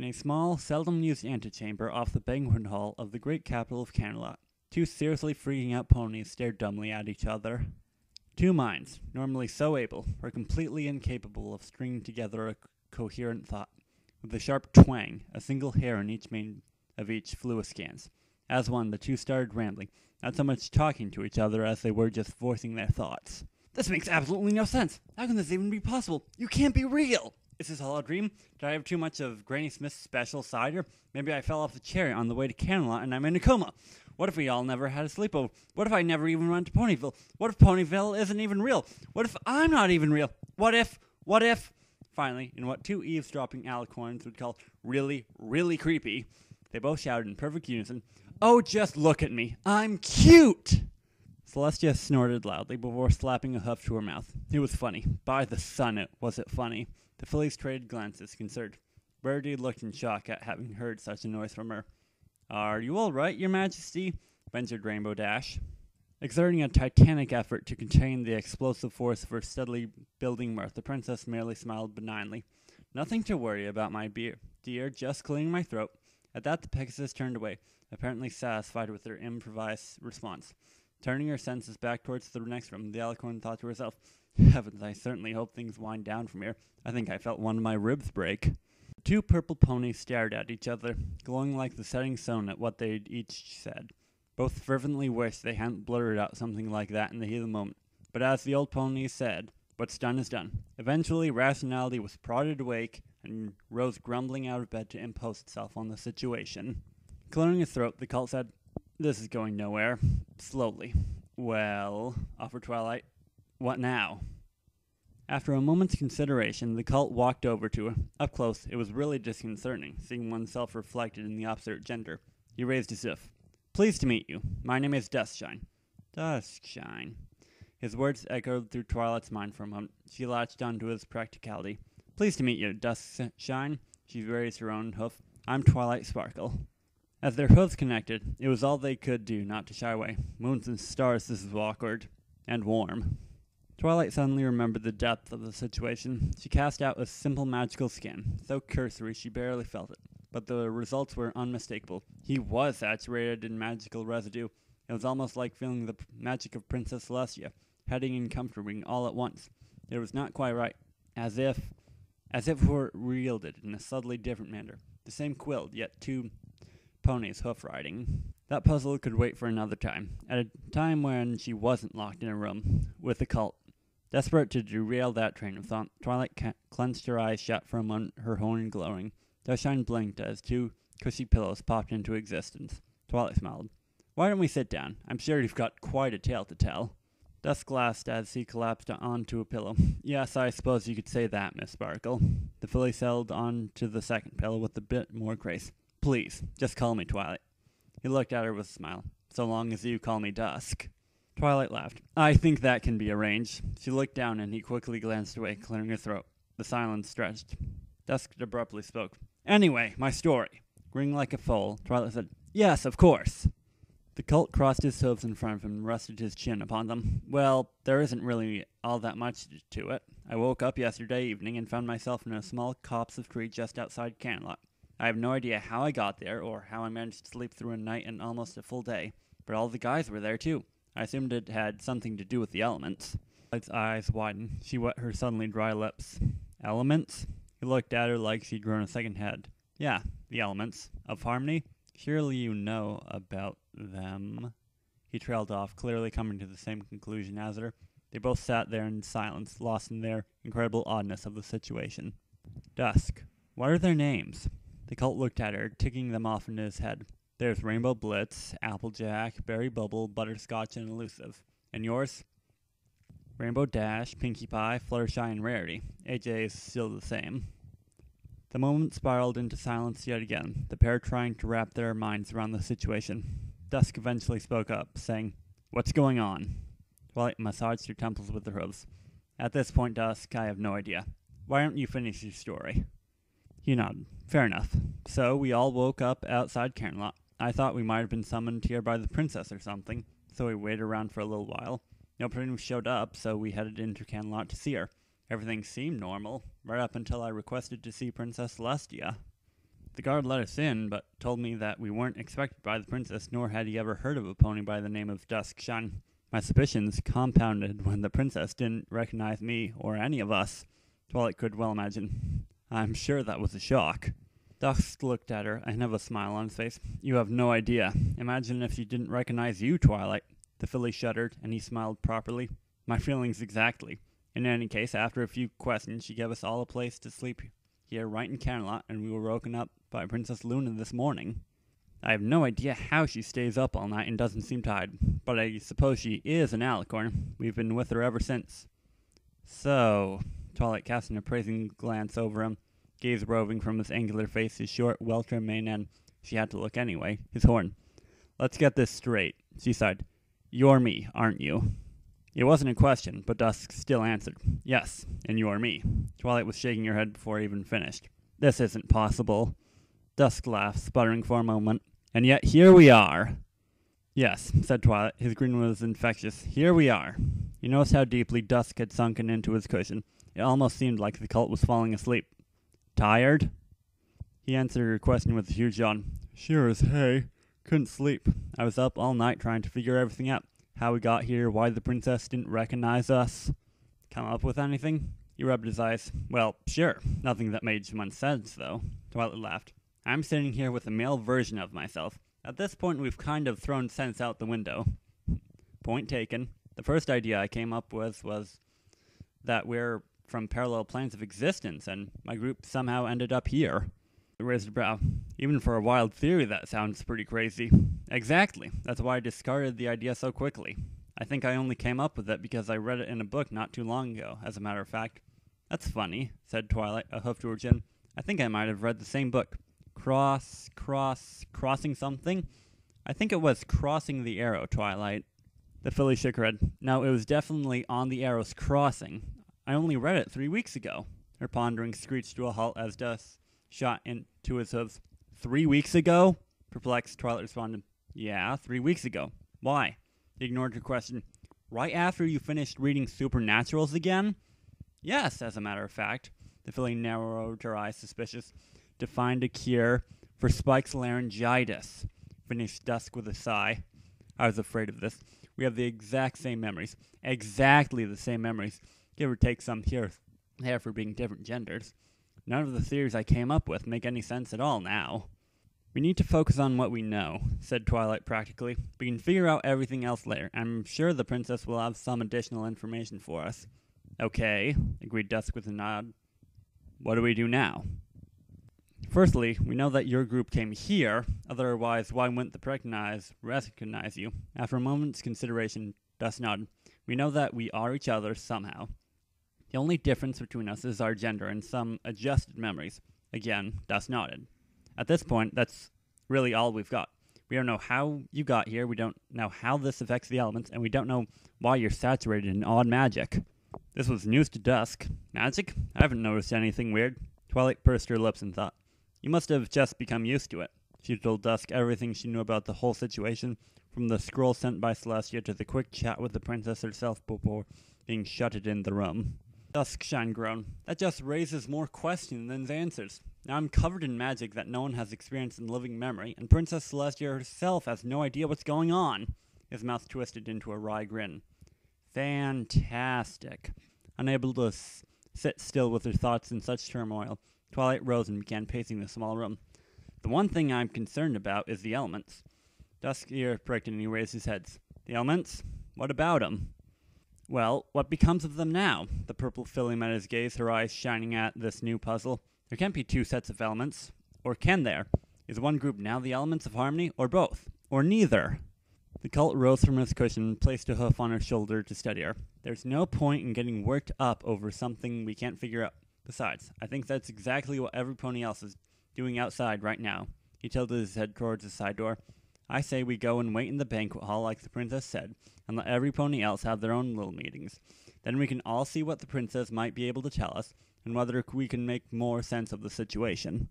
In a small, seldom-used antechamber off the banquet hall of the great capital of Camelot, two seriously freaking out ponies stared dumbly at each other. Two minds, normally so able, were completely incapable of stringing together a coherent thought. With a sharp twang, a single hair in each mane of each flew askance. As one, the two started rambling, not so much talking to each other as they were just voicing their thoughts. "This makes absolutely no sense. How can this even be possible? You can't be real! Is this all a dream? Did I have too much of Granny Smith's special cider? Maybe I fell off the chair on the way to Camelot and I'm in a coma. What if we all never had a sleepover? What if I never even went to Ponyville? What if Ponyville isn't even real? What if I'm not even real? What if? Finally, in what two eavesdropping alicorns would call really, really creepy, they both shouted in perfect unison, "Oh, just look at me. I'm cute!" Celestia snorted loudly before slapping a hoof to her mouth. It was funny. By the sun, was it funny. The fillies traded glances, concerned. Rarity looked in shock at having heard such a noise from her. "Are you all right, your majesty?" ventured Rainbow Dash. Exerting a titanic effort to contain the explosive force of her steadily building mirth, the princess merely smiled benignly. "Nothing to worry about, my dear, just clearing my throat." At that, the Pegasus turned away, apparently satisfied with her improvised response. Turning her senses back towards the next room, the alicorn thought to herself, "Heavens, I certainly hope things wind down from here. I think I felt one of my ribs break." The two purple ponies stared at each other, glowing like the setting sun at what they'd each said. Both fervently wished they hadn't blurted out something like that in the heat of the moment. But as the old pony said, what's done is done. Eventually, rationality was prodded awake and rose grumbling out of bed to impose itself on the situation. Clearing his throat, the cult said, "This is going nowhere." Slowly. "Well," offered Twilight, "what now?" After a moment's consideration, the cult walked over to her. Up close, it was really disconcerting, seeing oneself reflected in the opposite gender. He raised his hoof. "Pleased to meet you. My name is Duskshine." Duskshine. His words echoed through Twilight's mind for a moment. She latched onto his practicality. "Pleased to meet you, Duskshine." She raised her own hoof. "I'm Twilight Sparkle." As their hooves connected, it was all they could do not to shy away. Moons and stars, this is awkward. And warm. Twilight suddenly remembered the depth of the situation. She cast out a simple magical skin, so cursory she barely felt it. But the results were unmistakable. He was saturated in magical residue. It was almost like feeling the magic of Princess Celestia, heading and comforting all at once. It was not quite right. As if it were wielded in a subtly different manner. The same quilt, yet two ponies hoof riding. That puzzle could wait for another time. At a time when she wasn't locked in a room with the cult. Desperate to derail that train of thought, Twilight clenched her eyes shut for a moment, her horn glowing. Duskshine blinked as two cushy pillows popped into existence. Twilight smiled. "Why don't we sit down? I'm sure you've got quite a tale to tell." Dusk laughed as he collapsed onto a pillow. "Yes, I suppose you could say that, Miss Sparkle." The filly settled onto the second pillow with a bit more grace. "Please, just call me Twilight." He looked at her with a smile. "So long as you call me Dusk." Twilight laughed. "I think that can be arranged." She looked down and he quickly glanced away, clearing her throat. The silence stretched. Dusk abruptly spoke. "Anyway, my story." Grinning like a foal, Twilight said, "Yes, of course." The cult crossed his hooves in front of him and rested his chin upon them. "Well, there isn't really all that much to it. I woke up yesterday evening and found myself in a small copse of tree just outside Camelot. I have no idea how I got there or how I managed to sleep through a night and almost a full day, but all the guys were there too. I assumed it had something to do with the elements." Twilight's eyes widened. She wet her suddenly dry lips. "Elements?" He looked at her like she'd grown a second head. "Yeah, the elements. Of harmony? Surely you know about them." He trailed off, clearly coming to the same conclusion as her. They both sat there in silence, lost in their incredible oddness of the situation. "Dusk. What are their names?" The cult looked at her, ticking them off in his head. "There's Rainbow Blitz, Applejack, Berry Bubble, Butterscotch, and Elusive. And yours?" "Rainbow Dash, Pinkie Pie, Fluttershy, and Rarity. AJ is still the same." The moment spiraled into silence yet again, the pair trying to wrap their minds around the situation. Dusk eventually spoke up, saying, "What's going on?" Twilight massaged her temples with her hooves. "At this point, Dusk, I have no idea. Why don't you finish your story?" He nodded. "Fair enough. So we all woke up outside Camelot. I thought we might have been summoned here by the princess or something, so we waited around for a little while. Nobody showed up, so we headed into Camelot to see her. Everything seemed normal, right up until I requested to see Princess Celestia." The guard let us in, but told me that we weren't expected by the princess, nor had he ever heard of a pony by the name of Duskshine. My suspicions compounded when the princess didn't recognize me or any of us. Twilight could well imagine. I'm sure that was a shock. Dusk looked at her and had a smile on his face. You have no idea. Imagine if she didn't recognize you, Twilight. The filly shuddered, and he smiled properly. My feelings exactly. In any case, after a few questions, she gave us all a place to sleep here right in Camelot, and we were woken up by Princess Luna this morning. I have no idea how she stays up all night and doesn't seem tired, but I suppose she is an alicorn. We've been with her ever since. So, Twilight cast an appraising glance over him, gaze roving from his angular face, his short, well-trimmed mane, and she had to look anyway, his horn. Let's get this straight, she sighed. You're me, aren't you? It wasn't a question, but Dusk still answered. Yes, and you're me. Twilight was shaking her head before he even finished. This isn't possible. Dusk laughed, sputtering for a moment. And yet here we are. Yes, said Twilight. His grin was infectious. Here we are. You noticed how deeply Dusk had sunken into his cushion. It almost seemed like the cult was falling asleep. Tired? He answered her question with a huge yawn. Sure as hay. Couldn't sleep. I was up all night trying to figure everything out. How we got here, why the princess didn't recognize us. Come up with anything? He rubbed his eyes. Well, sure. Nothing that made much sense, though. Twilight laughed. I'm sitting here with a male version of myself. At this point, we've kind of thrown sense out the window. Point taken. The first idea I came up with was that we're from parallel planes of existence, and my group somehow ended up here. He raised a brow. Even for a wild theory, that sounds pretty crazy. Exactly. That's why I discarded the idea so quickly. I think I only came up with it because I read it in a book not too long ago, as a matter of fact. That's funny, said Twilight, a hoof to her chin. I think I might have read the same book. Crossing something? I think it was Crossing the Arrow, Twilight. The filly shook her head. No, it was definitely On the Arrow's Crossing. I only read it 3 weeks ago. Her pondering screeched to a halt as Dusk shot into his hooves. 3 weeks ago? Perplexed, Twilight responded. Yeah, 3 weeks ago. Why? He ignored her question. Right after you finished reading Supernaturals again? Yes, as a matter of fact. The filly narrowed her eyes, suspicious. To find a cure for Spike's laryngitis, finished Dusk with a sigh. I was afraid of this. We have the exact same memories. Exactly the same memories. Give or take some here there for being different genders. None of the theories I came up with make any sense at all now. We need to focus on what we know, said Twilight practically. We can figure out everything else later. I'm sure the princess will have some additional information for us. Okay, agreed Dusk with a nod. What do we do now? Firstly, we know that your group came here, otherwise why wouldn't the recognize you? After a moment's consideration, Dusk nodded. We know that we are each other somehow. The only difference between us is our gender and some adjusted memories. Again, Dusk nodded. At this point, that's really all we've got. We don't know how you got here, we don't know how this affects the elements, and we don't know why you're saturated in odd magic. This was news to Dusk. Magic? I haven't noticed anything weird. Twilight pursed her lips and thought. You must have just become used to it. She told Dusk everything she knew about the whole situation, from the scroll sent by Celestia to the quick chat with the princess herself before being shuttered in the room. Duskshine groaned. That just raises more questions than answers. Now I'm covered in magic that no one has experienced in living memory, and Princess Celestia herself has no idea what's going on. His mouth twisted into a wry grin. Fantastic. Unable to sit still with her thoughts in such turmoil, Twilight rose and began pacing the small room. The one thing I'm concerned about is the elements. Dusk's ear pricked and he raised his head. The elements? What about 'em? Well, what becomes of them now? The purple filly met his gaze, her eyes shining at this new puzzle. There can't be two sets of elements. Or can there? Is one group now the elements of harmony, or both? Or neither? The cult rose from his cushion and placed a hoof on her shoulder to steady her. There's no point in getting worked up over something we can't figure out. Besides, I think that's exactly what every pony else is doing outside right now. He tilted his head towards the side door. I say we go and wait in the banquet hall like the princess said, and let every pony else have their own little meetings. Then we can all see what the princess might be able to tell us, and whether we can make more sense of the situation.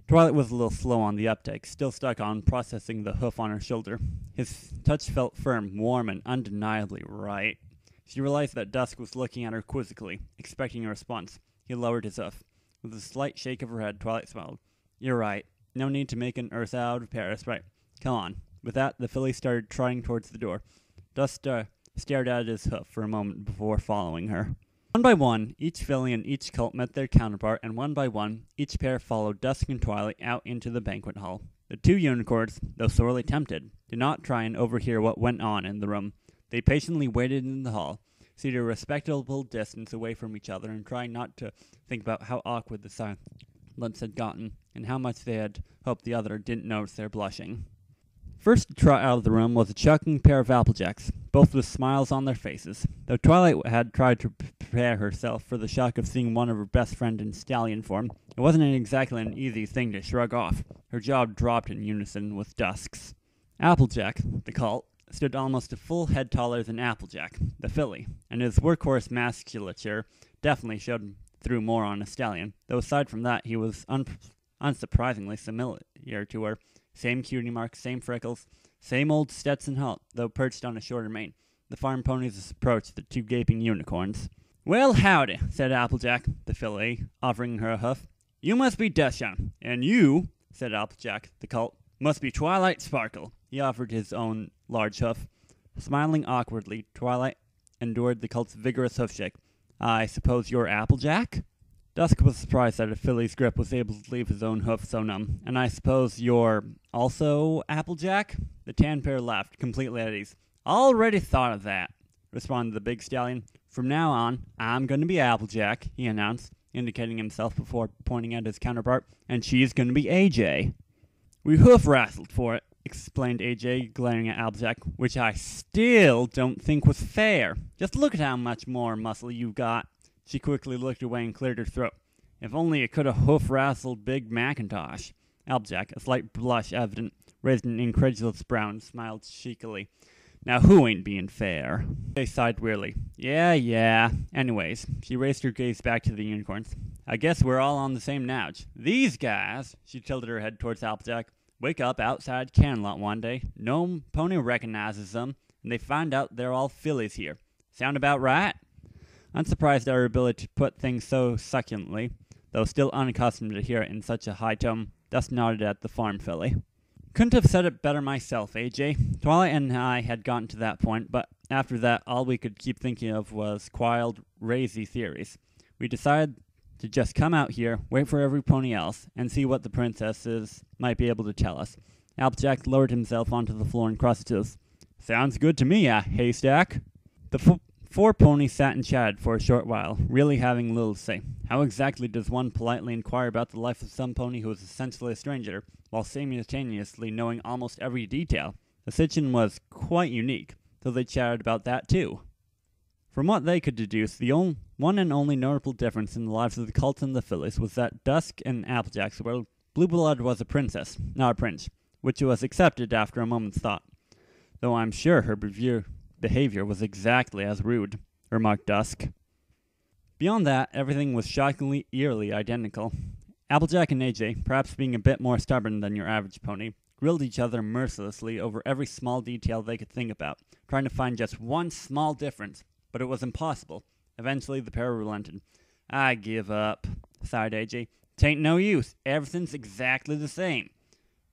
Twilight was a little slow on the uptake, still stuck on processing the hoof on her shoulder. His touch felt firm, warm, and undeniably right. She realized that Dusk was looking at her quizzically, expecting a response. He lowered his hoof. With a slight shake of her head, Twilight smiled. You're right. No need to make an earth out of Paris, right? Come on. With that, the filly started trotting towards the door. Dusk stared at his hoof for a moment before following her. One by one, each filly and each colt met their counterpart, and one by one, each pair followed Dusk and Twilight out into the banquet hall. The two unicorns, though sorely tempted, did not try and overhear what went on in the room. They patiently waited in the hall, seated a respectable distance away from each other, and trying not to think about how awkward the silence had gotten, and how much they had hoped the other didn't notice their blushing. First to trot out of the room was a chuckling pair of Applejacks, both with smiles on their faces. Though Twilight had tried to prepare herself for the shock of seeing one of her best friend in stallion form, it wasn't exactly an easy thing to shrug off. Her jaw dropped in unison with Dusk's. Applejack, the colt, stood almost a full head taller than Applejack, the filly, and his workhorse musculature definitely showed through more on a stallion, though aside from that he was unsurprisingly similar to her. Same cutie marks, same freckles, same old Stetson hat, though perched on a shorter mane. The farm ponies approached the two gaping unicorns. "Well, howdy," said Applejack, the filly, offering her a hoof. "You must be Dushan, and you," said Applejack, the colt, "must be Twilight Sparkle." He offered his own large hoof. Smiling awkwardly, Twilight endured the colt's vigorous hoof shake. "I suppose you're Applejack?" Dusk was surprised that a filly's grip was able to leave his own hoof so numb. "And I suppose you're also Applejack?" The tan pair laughed, completely at ease. "Already thought of that," responded the big stallion. "From now on, I'm going to be Applejack," he announced, indicating himself before pointing at his counterpart, "and she's going to be AJ." "We hoof-wrestled for it," explained AJ, glaring at Applejack, "which I still don't think was fair. Just look at how much more muscle you've got." She quickly looked away and cleared her throat. "If only you could have hoof-wrestled Big Macintosh." Applejack, a slight blush evident, raised an incredulous brow and smiled cheekily. "Now who ain't being fair?" They sighed wearily. Yeah. Anyways, she raised her gaze back to the unicorns. "I guess we're all on the same notch. These guys," she tilted her head towards Applejack, "wake up outside Canterlot one day, no pony recognizes them, and they find out they're all fillies here. Sound about right?" Unsurprised at her ability to put things so succinctly, though still unaccustomed to hear it in such a high tone, Dusk nodded at the farm filly. "Couldn't have said it better myself, AJ. Twilight and I had gotten to that point, but after that, all we could keep thinking of was wild, crazy theories. We decided to just come out here, wait for every pony else, and see what the princesses might be able to tell us." Applejack lowered himself onto the floor and crossed his toes. "Sounds good to me, Haystack." The four ponies sat and chatted for a short while, really having little to say. How exactly does one politely inquire about the life of some pony who is essentially a stranger, while simultaneously knowing almost every detail? The situation was quite unique, so they chatted about that too. From what they could deduce, the one and only notable difference in the lives of the colts and the fillies was that Dusk and Applejack's world, Blue Blood was a princess, not a prince, which was accepted after a moment's thought. "Though I'm sure her behavior was exactly as rude," remarked Dusk. Beyond that, everything was shockingly, eerily identical. Applejack and AJ, perhaps being a bit more stubborn than your average pony, grilled each other mercilessly over every small detail they could think about, trying to find just one small difference, but it was impossible. Eventually, the pair relented. "I give up," sighed AJ. "'Tain't no use. Everything's exactly the same."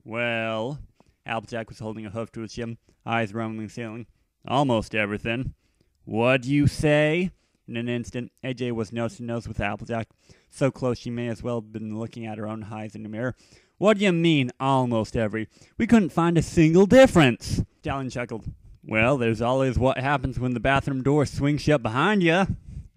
"Well," Applejack was holding a hoof to his chin, eyes roaming the ceiling. "Almost everything." "What'd you say?" In an instant, AJ was nose to nose with Applejack, so close she may as well have been looking at her own eyes in the mirror. "What do you mean, almost every? We couldn't find a single difference." Stallion chuckled. "Well, there's always what happens when the bathroom door swings shut behind you."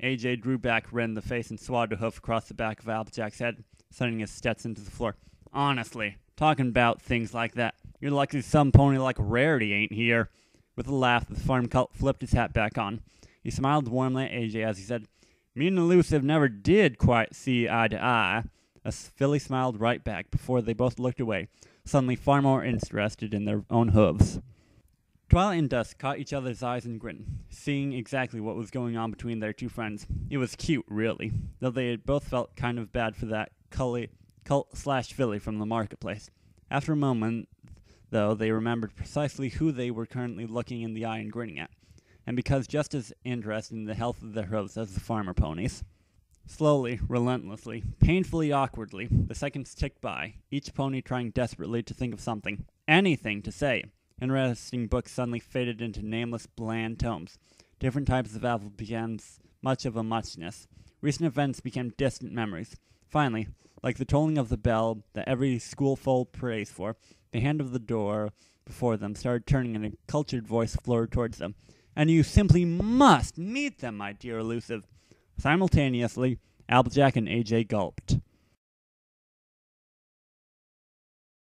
AJ drew back red in the face and swatted a hoof across the back of Applejack's head, sending his Stetson to the floor. "Honestly, talking about things like that, you're lucky some pony like Rarity ain't here." With a laugh, the farm colt flipped his hat back on. He smiled warmly at AJ as he said, "Me and Elusive never did quite see eye to eye." A filly smiled right back before they both looked away, suddenly far more interested in their own hooves. Twilight and Dusk caught each other's eyes and grinned, seeing exactly what was going on between their two friends. It was cute, really, though they had both felt kind of bad for that cult/filly from the marketplace. After a moment, though, they remembered precisely who they were currently looking in the eye and grinning at, and because just as interested in the health of their hooves as the farmer ponies. Slowly, relentlessly, painfully awkwardly, the seconds ticked by, each pony trying desperately to think of something, anything to say. Interesting books suddenly faded into nameless, bland tomes. Different types of apple began much of a muchness. Recent events became distant memories. Finally, like the tolling of the bell that every schoolful prays for, the hand of the door before them started turning and a cultured voice flowed towards them. And you simply must meet them, my dear elusive. Simultaneously, Applejack and AJ gulped.